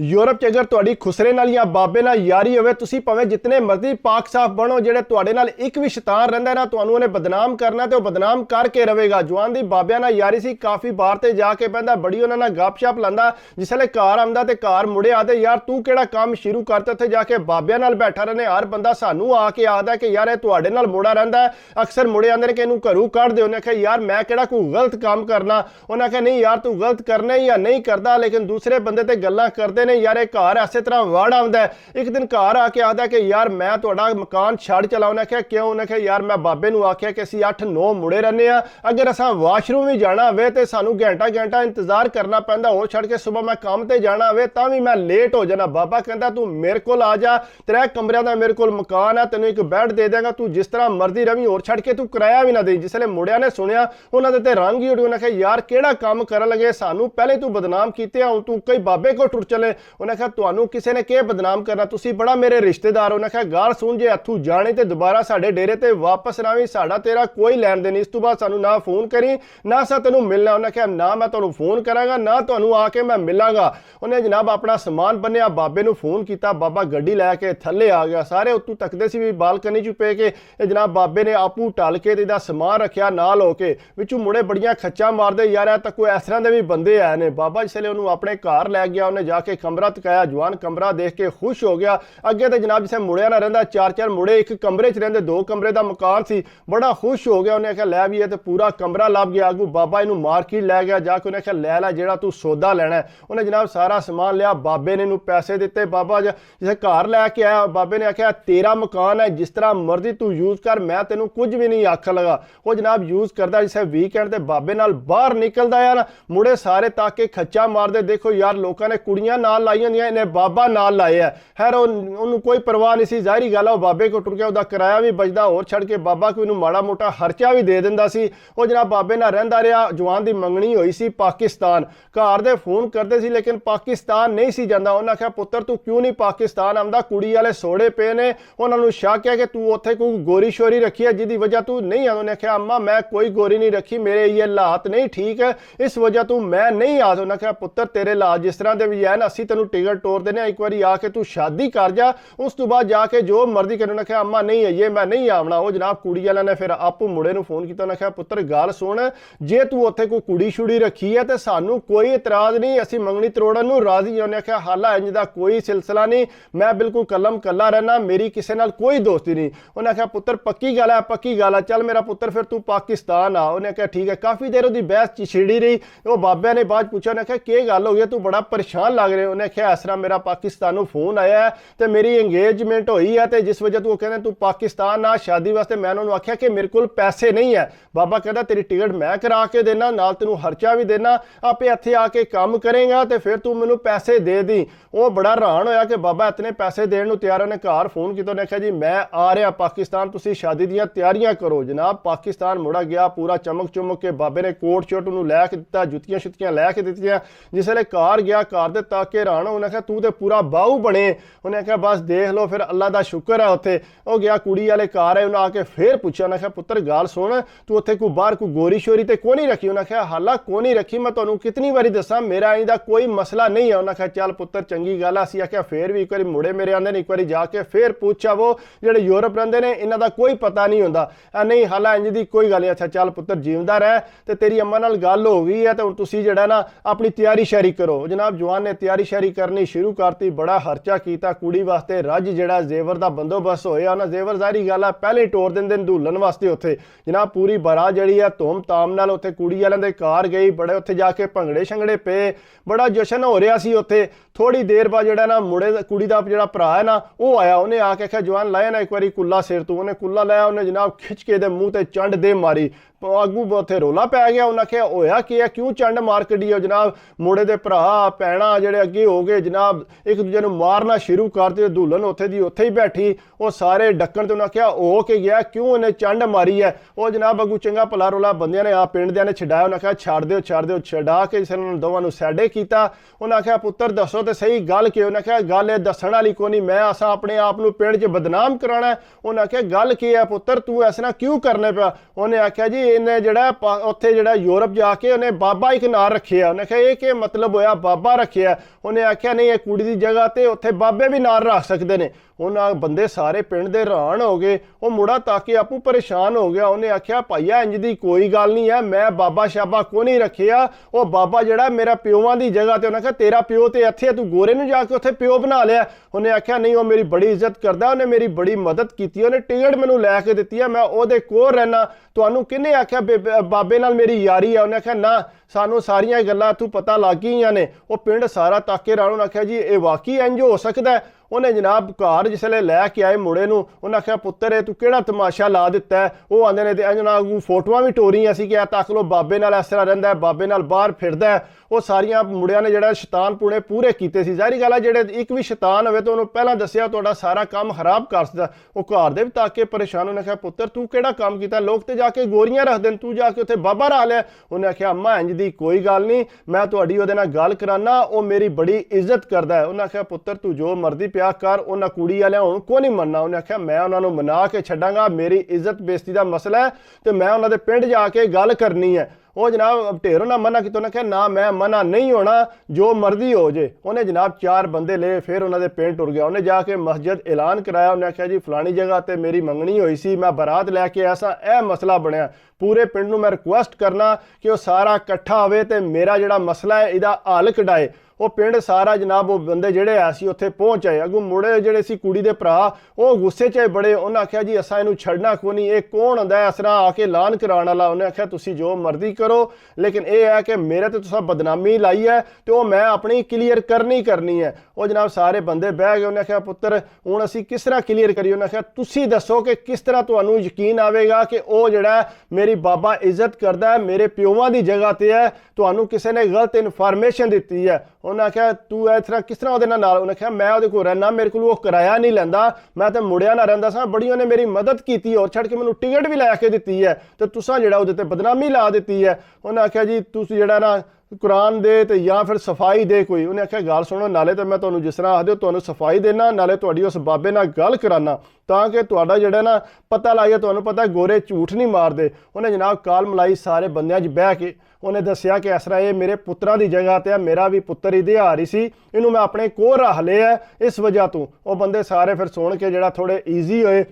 Europe च अगर तुहाडी खुसरे नाल या बाबे नाल यारी होवे, तुसी भावें जितने मर्जी पाक साफ बनो, जेड़े तुहाडे नाल एक भी शैतान रहिंदा ना, तुहानू उहने बदनाम करना ते ओह बदनाम करके रहेगा। जवान दी बाबियां नाल यारी सी, काफ़ी बार ते जाके बहिंदा, बड़ी उहनां नाल गपशप लांदा। जिसले घर आंदा ते घर मुड़े आदे यार तू किहड़ा काम शुरू करता, उत्थे जाके बाबियां नाल बैठा रहने। हर बंदा सानू आके आखदा कि यार इह तुहाडे नाल मुड़ा रहिंदा। अक्सर मुड़े आंदे ने कि इहनू घरों कढ दिओ। उहने आखिया यार मैं किहड़ा कोई गलत काम करना। उहने आखिया नहीं यार तू गलत करना या नहीं करदा, लेकिन दूसरे बंदे ते गल्लां करदे ने यार घर इस तरह वड़ आंदा है। एक दिन घर आके आखदा कि यार मैं तुहाडा मकान छड़ चला। उन्हें आख्या क्यों? उन्हें आख्या यार मैं बाबे नूं आख्या कि असीं 8-9 मुड़े रहने आ, अगर असां वाशरूम भी जाना होवे ते सानू घंटा इंतजार करना पैंदा। हो छड़ के सुबह मैं काम ते जाना होवे तां भी मैं लेट हो जाना। बाबा कहंदा तू मेरे कोल आ जा, 3 कमरिਆਂ ਦਾ मेरे कोल मकान है, तेनों एक बैड दे देंगा, तू जिस तरह मर्जी रवी, होर छड़ के तू किराया भी ना दे। जिसले मुड़िया ने सुनिया उन्होंने ते रंग ही उड़। उन्हें आख्या यार केड़ा काम कर लगे, सानू पहले तू बदनाम कीते, हुण तू कई बाबे को टुर चले। उन्हें आख्या तुहानू किसी ने के बदनाम करना, तुसी बड़ा मेरे रिश्तेदार। उन्हें आख्या गाल सुन, जे इत्थों जाने ते दोबारा साडे डेरे ते वापस ना आवी, साडा तेरा कोई लैन देन। इस तो बाद सानू ना फोन करी ना सा तेनू मिलना। उन्हें आख्या ना मैं तुहानू फोन करांगा ना तुहानू आके मैं मिलांगा। उन्हें जनाब अपना समान बन्निया, बाबे नू फोन किया, बाबा गड्डी लैके थल्ले आ गया। सारे उत्तों तकदे सी भी बालकनी च पे के जनाब बाबे ने आपू टल के इहदा समान रखिया नाल होके। विचों मुड़े बड़ियां खच्चां मारदे यार ए तां कोई इस तरह दे भी बंदे आए ने। बाबा जिसले उन्होंने अपने घर लै गया, उन्हें जाके कमरा तकाया। जवान कमरा देख के खुश हो गया। अगे तो जनाब जिसे मुड़िया ना रहिंदा, 4-4 मुड़े एक कमरे च रहिंदे, 2 कमरे का मकान सी। बड़ा खुश हो गया। उन्हें आख्या लै भी तो पूरा कमरा लभ गया। अगू बाबा इनू मार्केट लै गया, जाके उन्हें आख्या लै लै जेड़ा तू सौदा लैना है। उन्हें जनाब सारा समान लिया, बाबे ने पैसे दिते। बाबा जिसे घर लैके आया, बाबे ने आख्या तेरा मकान है, जिस तरह मर्जी तू यूज कर, मैं तेनू कुछ भी नहीं आखन लगा। वो जनाब यूज करता। जिसे वीकेंड ते बाबे नाल बाहर निकलदा यार, मुड़े सारे ताके खच्चा मारदे, देखो यार लोगों ने कुड़ियां नाल लाई होंदियां, इन्हें बाबा नाल लाए है। खैर उन्होंने कोई परवाह नहीं सी, जाहिर गल है बाबे को टुर गया, उसका किराया भी बचदा, होर छड़ के बाबा कोई माड़ा मोटा खर्चा भी दे दिंदा सी। वो जनाब बाबे नाल रहिंदा रहा। जवान दी मंगनी होई सी पाकिस्तान, घर दे फोन करते सी लेकिन पाकिस्तान नहीं सी जांदा। उन्हें आख्या पुत्र तू क्यों नहीं पाकिस्तान आंदा, कुड़ी वाले सोड़े पे ने। उन्होंने शक है कि तू उत्थे कोई गोरी शोरी रखी है जिहदी वजह तू नहीं आ। उन्हें आख्या अम्मा मैं कोई गोरी नहीं रखी, मेरे ये हालात नहीं ठीक है, इस वजह तू मैं नहीं आ। उन्हें आख्या पुत्र तेरे हालात जिस तरह के भी है ना, असीं तेनू टिकट तोड़ देने, एक बार आके तू शादी कर जा, उस तो बाद जाके जो मर्जी कर। उन्हें आख्या अम्मा नहीं है ये मैं नहीं आवना। वो जनाब कुड़ी वाले ने फिर आपू मुड़े नू फोन किया। उन्हें आख्या पुत्र गल सुन, जे तू उत्थे कोई कुड़ी शुड़ी रखी है तो सानू कोई इतराज नहीं, असीं मंगनी तरोड़न नू राजी। उन्हें आख्या हाला इंज दा कोई सिलसिला नहीं, मैं बिल्कुल कलम कला रहना, मेरी किसी नाल कोई दोस्ती नहीं। उन्हें आख्या पुत्र पक्की गल है, पक्की गल है, चल मेरा पुत्र फिर तू पाकिस्तान आ। उन्हें आख्या ठीक है। काफ़ी देर उसकी बहस छिड़ी रही। वो बाबे ने बाद पूछा, उन्हें आख्या के गल हो गई, तू बड़ा परेशान लग रहे। उन्हें आख्या इस तरह मेरा पाकिस्तानों फोन आया है तो मेरी इंगेजमेंट हुई है, तो जिस वजह तू कहते तू पाकिस्तान आ शादी वास्ते। मैं उन्होंने आख्या कि मेरे को पैसे नहीं है। बाबा कहता तेरी टिकट मैं करा के देना, नाल तेनू खर्चा भी देना, आपे इत्थे आके काम करेगा तो फिर तू मैनू पैसे दे दी। वो बड़ा हैरान होया कि बाबा इतने पैसे देने नू तैयार। उन्हें घर फोन किया, उन्हें आख्या जी मैं आ रहा पाकिस्तान, तुसी शादी दी तैयारियां करो। जनाब पाकिस्तान मुड़ा गया पूरा चमक चुमक के। बाबे ने कोट शोट उन्होंने लैके दिता, जुत्तियां शुत्तियां लैके दित्तियां। जिसले घर गया, घर दे ताके हैरान। उन्हें आख्या तू तो पूरा बाहू बने। उन्हें आख्या बस देख लो फिर अल्लाह का शुक्र है। उत्थे वो गया कुड़ी वाले घर है, उन्हें आके फिर पूछा। उन्हें आख्या पुत्र गल सुन, तू उत्थे कोई बाहर कोई गोरी शोरी तो कोई नहीं रखी। उन्हें आख्या हाला कोई नहीं रखी, मैं तुहानू कितनी बारी दसा मेरा इंदा कोई मसला नहीं है। उन्हें आख्या चल पुत्र चंगी गल है। असीं आख्या फिर भी एक बार मुड़े मेरे आंदे ने, एक बार जाके फिर पूछा, वो जेडे यूरोप रहिंदे ने इन्हां दा कोई पता नहीं हुंदा। नहीं हाला इंज दी कोई गल नहीं। अच्छा चल पुत्र जीवदा रह, ते तेरी अम्मा नाल गल हो गई है तो हुण तुसीं जेड़ा ना अपनी तैयारी शैरी करो। जनाब जवान ने तैयारी शैरी करनी शुरू करती, बड़ा खर्चा किया कुड़ी वास्ते। रज जेड़ा जेवर का बंदोबस्त होया, उन्हें जेवर जाहिर गल है पहले तोड़ देंदे दुल्हन वास्ते। उत्थे जनाब पूरी बारात जिहड़ी है धूम धाम नाल उत्थे कुड़ी वालियां दे घर गई, बड़े उत्थे जाके भंगड़े शंगड़े पे, बड़ा जशन हो रहा सी उत्थे। थोड़ी देर बाद जेड़ा ना मुड़े कुड़ी दा जेड़ा भरा है ना वो आया। उन्हें आके आख्या जवान लाया ना एक बारी कुल्ला सिर तू। उन्हें कुल्ला लाया, उन्हें जनाब खिंच के दे मूँह ते चंड दे मारी। अगू उत्थे रौला पै गया। उन्हें आख्या होया की है, क्यों चंड मार कड्डी। जनाब मुड़े दे भरा भैणां जेड़े अगे हो गए, जनाब एक दूजे नूं मारना शुरू करते। दुल्हन उत्थे दी उत्थे ही बैठी, वो सारे डक्कन ते उन्हें आख्या हो के गया, क्यों इन्हें चंड मारी है। वो जनाब अगू चंगा भला रौला बंदियां ने आप पिंड दियां ने छडाया। उन्हें आख्या छड्ड दिओ छड्ड दिओ। छडा के जिस दोवां नूं सैडे कीता। उन्हें आख्या पुत्र दसो तो सही गल कि। उन्हें आख्या गल दसण वाली कोई नहीं, मैं असां अपने आप नूं पिंड च बदनाम कराना है। उन्हें आख्या गल की है पुत्र, तू इस तरह क्यों करने पिया। उन्हें आख्या जी ਇਹਨੇ ਜਿਹੜਾ ਉੱਥੇ ਜਿਹੜਾ ਯੂਰਪ ਜਾ ਕੇ ਉਹਨੇ ਬਾਬਾ ਇੱਕ ਨਾਂ ਰੱਖਿਆ। ਉਹਨੇ ਕਿਹਾ ਇਹ ਕੀ ਮਤਲਬ ਹੋਇਆ ਬਾਬਾ ਰੱਖਿਆ? ਉਹਨੇ ਆਖਿਆ ਨਹੀਂ, ਇਹ ਕੁੜੀ ਦੀ ਜਗ੍ਹਾ ਤੇ ਉੱਥੇ ਬਾਬੇ ਵੀ ਨਾਂ ਰੱਖ ਸਕਦੇ ਨੇ। ਉਹਨਾਂ ਬੰਦੇ ਸਾਰੇ ਪਿੰਡ ਦੇ ਹੈਰਾਨ ਹੋ ਗਏ। ਉਹ ਮੁੰਡਾ ਤਾਂ ਕਿ ਆਪੂ ਪਰੇਸ਼ਾਨ ਹੋ ਗਿਆ। ਉਹਨੇ ਆਖਿਆ ਭਾਈਆ ਇੰਜ ਦੀ ਕੋਈ ਗੱਲ ਨਹੀਂ ਹੈ, ਮੈਂ ਬਾਬਾ ਸ਼ਾਬਾ ਕੋ ਨਹੀਂ ਰੱਖਿਆ, ਉਹ ਬਾਬਾ ਜਿਹੜਾ ਮੇਰਾ ਪਿਓਾਂ ਦੀ ਜਗ੍ਹਾ ਤੇ। ਉਹਨੇ ਕਿਹਾ ਤੇਰਾ ਪਿਓ ਤੇ ਇੱਥੇ, ਤੂੰ ਗੋਰੇ ਨੂੰ ਜਾ ਕੇ ਉੱਥੇ ਪਿਓ ਬਣਾ ਲਿਆ। ਉਹਨੇ ਆਖਿਆ ਨਹੀਂ, ਉਹ ਮੇਰੀ ਬੜੀ ਇੱਜ਼ਤ ਕਰਦਾ, ਉਹਨੇ ਮੇਰੀ ਬੜੀ ਮਦਦ ਕੀਤੀ, ਉਹਨੇ ਟਿਕਟ ਮੈਨੂੰ ਲੈ ਕੇ ਦਿੱਤੀ ਹੈ, ਮੈਂ ਉਹਦੇ ਕੋਲ ਰਹਿਣਾ। ਤੁਹਾਨੂੰ ਕਿਹਨੇ ਆਖਿਆ ਬਾਬੇ ਨਾਲ ਮੇਰੀ ਯਾਰੀ ਹੈ? ਉਹਨੇ ਆਖਿਆ ਨਾ, ਸਾਨੂੰ ਸਾਰੀਆਂ ਗੱਲਾਂ ਤੂੰ ਪਤਾ ਲੱਗ ਗਈਆਂ ਨੇ। ਉਹ ਪਿੰਡ ਸਾਰਾ ਤਾਕੇ ਰਾਣੋ ਨੇ ਆਖਿਆ ਜੀ ਇਹ ਵਾਕਈ ਇੰਜ ਹੋ ਸਕਦਾ ਹੈ? ਉਹਨੇ ਜਨਾਬ ਘਰ ਜਿਸਲੇ ਲੈ ਕੇ ਆਏ ਮੁੰਡੇ ਨੂੰ, ਉਹਨੇ ਆਖਿਆ ਪੁੱਤਰ ਇਹ ਤੂੰ ਕਿਹੜਾ ਤਮਾਸ਼ਾ ਲਾ ਦਿੱਤਾ? ਉਹ ਆਂਦੇ ਨੇ ਤੇ ਇੰਜ ਨਾਲ ਫੋਟੋਆਂ ਵੀ ਟੋਰੀਆਂ ਸੀ ਕਿ ਆ ਤੱਕ ਲੋ ਬਾਬੇ ਨਾਲ ਇਸ ਤਰ੍ਹਾਂ ਰਹਿੰਦਾ, ਬਾਬੇ ਨਾਲ ਬਾਹਰ ਫਿਰਦਾ। ਉਹ ਸਾਰੀਆਂ ਮੁੰਡਿਆਂ ਨੇ ਜਿਹੜਾ ਸ਼ੈਤਾਨ ਪੂਣੇ ਪੂਰੇ ਕੀਤੇ ਸੀ। ਜ਼ਾਹਿਰ ਗੱਲ ਹੈ ਜਿਹੜੇ ਇੱਕ ਵੀ ਸ਼ੈਤਾਨ ਹੋਵੇ ਤਾਂ ਉਹਨੂੰ ਪਹਿਲਾਂ ਦੱਸਿਆ ਤੁਹਾਡਾ ਸਾਰਾ ਕੰਮ ਖਰਾਬ ਕਰ ਸਕਦਾ। ਉਹ ਘਰ ਦੇ ਵੀ ਤਾਕੇ ਪਰੇਸ਼ਾਨ। ਉਹਨੇ ਕਿਹਾ ਪੁੱਤਰ ਤੂੰ ਕਿਹੜਾ ਕੰਮ ਕੀਤਾ? ਲੋਕ ਤੇ ਜਾ ਕੇ ਗੋਰੀਆਂ ਰੱਖਦੇ ਨੇ, ਤੂੰ ਜਾ ਕੇ ਉੱਥੇ ਬਾਬਾ ਰੱਖ ਲਿਆ। ਉਹਨੇ ਆਖਿਆ ਅੰਮਾ ਇੰਜ ਦੀ ਕੋਈ ਗੱਲ ਨਹੀਂ, ਮੈਂ ਤੁਹਾਡੀ ਉਹਦੇ ਨਾਲ ਗੱਲ ਕਰਾਨਾ, ਉਹ ਮੇਰੀ ਬੜੀ ਇੱਜ਼ਤ ਕਰਦਾ ਹੈ। ਉਹਨੇ ਆਖਿਆ ਪੁੱਤਰ ਤੂੰ ਜੋ ਮਰਜ਼ੀ ਪਿਆ ਕਰ, ਉਹਨਾਂ ਕੁੜੀ ਵਾਲਿਆਂ ਹੁਣ ਕੋ ਨਹੀਂ ਮੰਨਣਾ। ਉਹਨੇ ਆਖਿਆ ਮੈਂ ਉਹਨਾਂ ਨੂੰ ਮਨਾ ਕੇ ਛੱਡਾਂਗਾ, ਮੇਰੀ ਇੱਜ਼ਤ ਬੇਇੱਜ਼ਤੀ ਦਾ ਮਸਲਾ ਹੈ ਤੇ ਮੈਂ ਉਹਨਾਂ ਦੇ ਪਿੰਡ ਜਾ ਕੇ ਗੱਲ ਕਰਨੀ ਹੈ। ਉਹ ਜਨਾਬ ਢੇਰੋਂ ਨਾ ਮਨਾ ਕੀਤਾ। ਉਹਨੇ ਕਿਹਾ ਨਾ ਮੈਂ ਮਨਾ ਨਹੀਂ ਹੋਣਾ, ਜੋ ਮਰਜ਼ੀ ਹੋ ਜੇ। ਉਹਨੇ ਜਨਾਬ 4 ਬੰਦੇ ਲਏ, ਫਿਰ ਉਹਨਾਂ ਦੇ ਪਿੰਡ ਟੁਰ ਗਿਆ। ਉਹਨੇ ਜਾ ਕੇ ਮਸਜਿਦ ਐਲਾਨ ਕਰਾਇਆ। ਉਹਨੇ ਆਖਿਆ ਜੀ ਫਲਾਣੀ ਜਗ੍ਹਾ ਤੇ ਮੇਰੀ ਮੰਗਣੀ ਹੋਈ ਸੀ, ਮੈਂ ਬਰਾਤ ਲੈ ਕੇ ਆਇਆ, ਇਹ ਮਸਲਾ ਬਣਿਆ। ਪੂਰੇ ਪਿੰਡ ਨੂੰ ਮੈਂ ਰਿਕੁਐਸਟ ਕਰਨਾ ਕਿ ਉਹ ਸਾਰਾ ਇਕੱਠਾ ਹੋਵੇ ਤੇ ਮੇਰਾ ਜਿਹੜਾ ਮਸਲਾ ਹੈ ਇਹਦਾ ਹੱਲ ਕਢਾਏ। ਉਹ ਪਿੰਡ ਸਾਰਾ ਜਨਾਬ ਉਹ ਬੰਦੇ ਜਿਹੜੇ ਆਏ ਸੀ ਉੱਥੇ ਪਹੁੰਚ ਆਏ। ਅੱਗੋਂ ਮੁੰਡੇ ਜਿਹੜੇ ਸੀ ਕੁੜੀ ਦੇ ਭਰਾ ਉਹ ਗੁੱਸੇ 'ਚ ਬੜੇ। ਉਹਨਾਂ ਆਖਿਆ ਜੀ ਅਸਾਂ ਇਹਨੂੰ ਛੱਡਣਾ ਕੋਈ ਨਹੀਂ, ਇਹ ਕੌਣ ਹੁੰਦਾ ਇਸ ਤਰ੍ਹਾਂ ਆ ਕੇ ਐਲਾਨ ਕਰਾਉਣ ਵਾਲਾ? ਉਹਨੇ ਆਖਿਆ ਤੁਸੀਂ ਜੋ ਮਰਜ਼ੀ ਕਰੋ, ਲੇਕਿਨ ਇਹ ਹੈ ਕਿ ਮੇਰੇ ਤੇ ਤੁਸੀਂ ਬਦਨਾਮੀ ਲਾਈ ਹੈ ਤੇ ਉਹ ਮੈਂ ਆਪਣੀ ਕਲੀਅਰ ਕਰਨੀ ਹੈ। ਉਹ ਜਨਾਬ ਸਾਰੇ ਬੰਦੇ ਬਹਿ ਗਏ। ਉਹਨੇ ਆਖਿਆ ਪੁੱਤਰ ਹੁਣ ਅਸੀਂ ਕਿਸ ਤਰ੍ਹਾਂ ਕਲੀਅਰ ਕਰੀਏ? ਉਹਨੇ ਆਖਿਆ ਤੁਸੀਂ ਦੱਸੋ ਕਿ ਕਿਸ ਤਰ੍ਹਾਂ ਤੁਹਾਨੂੰ ਯਕੀਨ ਆਵੇਗਾ ਕਿ ਉਹ ਜਿਹੜਾ ਮੇਰੀ ਬਾਬਾ ਇੱਜ਼ਤ ਕਰਦਾ ਹੈ, ਮੇਰੇ ਪਿਓਾਂ ਦੀ ਜਗ੍ਹਾ ਤੇ ਹੈ, ਤੁਹਾਨੂੰ ਕਿਸੇ ਨੇ ਗਲਤ ਇਨਫੋਰਮੇਸ਼ਨ ਦਿੱਤੀ ਹੈ। ਉਹਨੇ ਆਖਿਆ ਤੂੰ ਇਸ ਤਰ੍ਹਾਂ ਕਿਸ ਤਰ੍ਹਾਂ ਉਹਦੇ ਨਾਲ? ਉਹਨੇ ਆਖਿਆ ਮੈਂ ਉਹਦੇ ਕੋਲ ਰਹਿਣਾ, ਮੇਰੇ ਕੋਲ ਉਹ ਕਿਰਾਇਆ ਨਹੀਂ ਲੈਂਦਾ, ਮੈਂ ਤਾਂ ਮੁੰਡਿਆਂ ਨਾਲ ਰਹਿੰਦਾ ਸਾਂ, ਬੜੀ ਉਹਨੇ ਮੇਰੀ ਮਦਦ ਕੀਤੀ, ਹੋਰ ਛੱਡ ਕੇ ਮੈਨੂੰ ਟਿਕਟ ਵੀ ਲੈ ਕੇ ਦਿੱਤੀ ਹੈ ਤੇ ਤੁਸੀਂ ਜਿਹੜਾ ਉਹਦੇ ਤੇ ਬਦਨਾਮੀ ਲਾ ਦਿੱਤੀ ਹੈ। ਉਹਨੇ ਆਖਿਆ ਜੀ ਤੁਸੀਂ ਜਿਹੜਾ ਨਾ ਕੁਰਾਨ ਦੇ ਤੇ ਜਾਂ ਫਿਰ ਸਫਾਈ ਦੇ ਕੋਈ। ਉਹਨੇ ਆਖਿਆ ਗੱਲ ਸੁਣੋ, ਨਾਲੇ ਤਾਂ ਮੈਂ ਤੁਹਾਨੂੰ ਜਿਸ ਤਰ੍ਹਾਂ ਆਖਦੇ ਹੋ ਤੁਹਾਨੂੰ ਸਫਾਈ ਦੇਣਾ, ਨਾਲੇ ਤੁਹਾਡੀ ਉਸ ਬਾਬੇ ਨਾਲ ਗੱਲ ਕਰਾਨਾ ਤਾਂ ਕਿ ਤੁਹਾਡਾ ਜਿਹੜਾ ਨਾ ਪਤਾ ਲੱਗ ਜਾਏ। ਤੁਹਾਨੂੰ ਪਤਾ ਗੋਰੇ ਝੂਠ ਨਹੀਂ ਮਾਰਦੇ। ਉਹਨੇ ਜਨਾਬ ਕਾਲ ਮਲਾਈ ਸਾਰੇ ਬੰਦਿਆਂ 'ਚ ਬਹਿ ਕੇ ਉਹਨੇ ਦੱਸਿਆ ਕਿ ਇਸ ਤਰ੍ਹਾਂ ਇਹ ਮੇਰੇ ਪੁੱਤਰਾਂ ਦੀ ਜਗ੍ਹਾ ਤੇ ਆ, ਮੇਰਾ ਵੀ ਪੁੱਤਰ ਇਹਦੇ ਹਾਰੀ ਸੀ, ਇਹਨੂੰ ਮੈਂ ਆਪਣੇ ਕੋਲ ਰੱਖ ਲਿਆ ਇਸ ਵਜ੍ਹਾ ਤੋਂ। ਉਹ ਬੰਦੇ ਸਾਰੇ ਫਿਰ ਸੁਣ ਕੇ ਜਿਹੜਾ ਥੋੜੇ ਈਜ਼ੀ ਹੋਏ।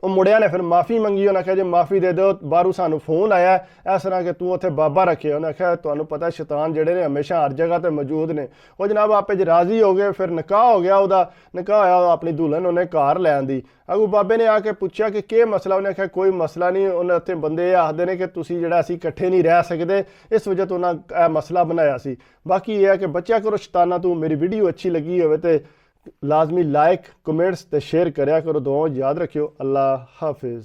ਉਹ ਮੁੰਡਿਆਂ ਨੇ ਫਿਰ ਮਾਫੀ ਮੰਗੀ। ਉਹਨਾਂ ਆਖਿਆ ਜੇ ਮਾਫੀ ਦੇ ਦਿਓ, ਬਾਹਰੋਂ ਸਾਨੂੰ ਫੋਨ ਆਇਆ ਇਸ ਤਰ੍ਹਾਂ ਕਿ ਤੂੰ ਉੱਥੇ ਬਾਬਾ ਰੱਖਿਆ। ਉਹਨੇ ਆਖਿਆ ਤੁਹਾਨੂੰ ਪਤਾ ਸ਼ੈਤਾਨ ਜਿਹੜੇ ਨੇ ਹਮੇਸ਼ਾ ਹਰ ਜਗ੍ਹਾ ਤੇ ਮੌਜੂਦ ਨੇ। ਉਹ ਜਨਾਬ ਆਪੇ 'ਚ ਰਾਜ਼ੀ ਹੋ ਗਏ। ਫਿਰ ਨਿਕਾਹ ਹੋ ਗਿਆ, ਉਹਦਾ ਨਿਕਾਹ ਹੋਇਆ, ਆਪਣੀ ਦੁਲਹਨ ਉਹਨੇ ਘਰ ਲੈ ਆਂਦੀ। ਅਗੂ ਬਾਬੇ ਨੇ ਆ ਕੇ ਪੁੱਛਿਆ ਕਿ ਕੀ ਮਸਲਾ? ਉਹਨੇ ਆਖਿਆ ਕੋਈ ਮਸਲਾ ਨਹੀਂ, ਉਹਨੇ ਉੱਥੇ ਬੰਦੇ ਆਖਦੇ ਨੇ ਕਿ ਤੁਸੀਂ ਜਿਹੜਾ ਅਸੀਂ ਇਕੱਠੇ ਨਹੀਂ ਰਹਿ ਸਕਦੇ, ਇਸ ਵਜ੍ਹਾ ਤੋਂ ਉਹਨਾਂ ਇਹ ਮਸਲਾ ਬਣਾਇਆ ਸੀ। ਬਾਕੀ ਇਹ ਹੈ ਕਿ ਬਚਿਆ ਕਰੋ ਸ਼ੈਤਾਨਾਂ ਤੋਂ। ਮੇਰੀ ਵੀਡੀਓ ਅੱਛੀ ਲੱਗੀ ਹੋਵੇ ਤੇ ਲਾਜ਼ਮੀ ਲਾइक कमेंट्स ते शेयर करया करो। दुआओं याद रखियो। अल्लाह हाफिज़।